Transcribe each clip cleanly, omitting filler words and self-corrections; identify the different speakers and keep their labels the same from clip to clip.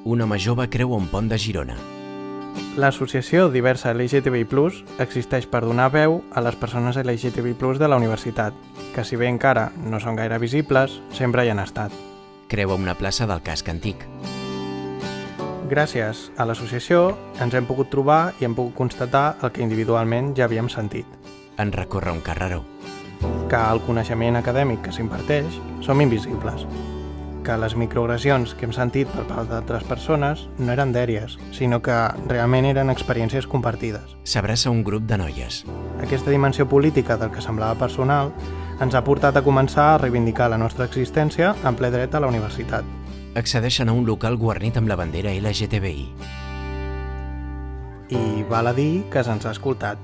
Speaker 1: Un home jove creua un pont de Girona.
Speaker 2: L'associació Diversa LGTBI+, existeix per donar veu a les persones LGTBI+, de la universitat, que si bé encara no són gaire visibles, sempre hi han estat.
Speaker 1: Creua una plaça del casc antic.
Speaker 2: Gràcies a l'associació ens hem pogut trobar i hem pogut constatar el que individualment ja havíem sentit,
Speaker 1: En recórrer un carreró.
Speaker 2: que el coneixement acadèmic que s'imparteix som invisibles, que les microagressions que hem sentit per part d'altres persones no eren dèries, sinó que realment eren experiències compartides.
Speaker 1: S'abraça un grup de noies.
Speaker 2: Aquesta dimensió política del que semblava personal ens ha portat a començar a reivindicar la nostra existència en ple dret a la universitat.
Speaker 1: Accedeixen a un local guarnit amb la bandera LGTBI.
Speaker 2: I val a dir que se'ns ha escoltat.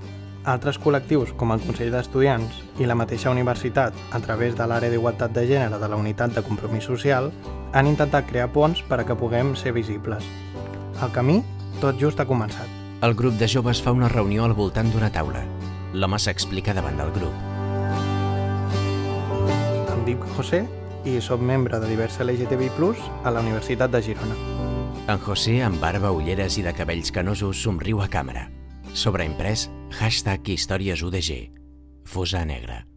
Speaker 2: Altres col·lectius, com el Consell d'Estudiants i la mateixa universitat, a través de l'àrea d'igualtat de gènere de la Unitat de Compromís Social, han intentat crear ponts per a que puguem ser visibles. El camí tot just ha començat.
Speaker 1: El grup de joves fa una reunió al voltant d'una taula. L'home s'explica davant del grup.
Speaker 2: Em dic José i soc membre de Diversa LGTBI+, a la Universitat de Girona.
Speaker 1: En José, amb barba, ulleres i de cabells canosos, somriu a càmera. Sobreimprès, #HistoriesUDG. Fosa negra.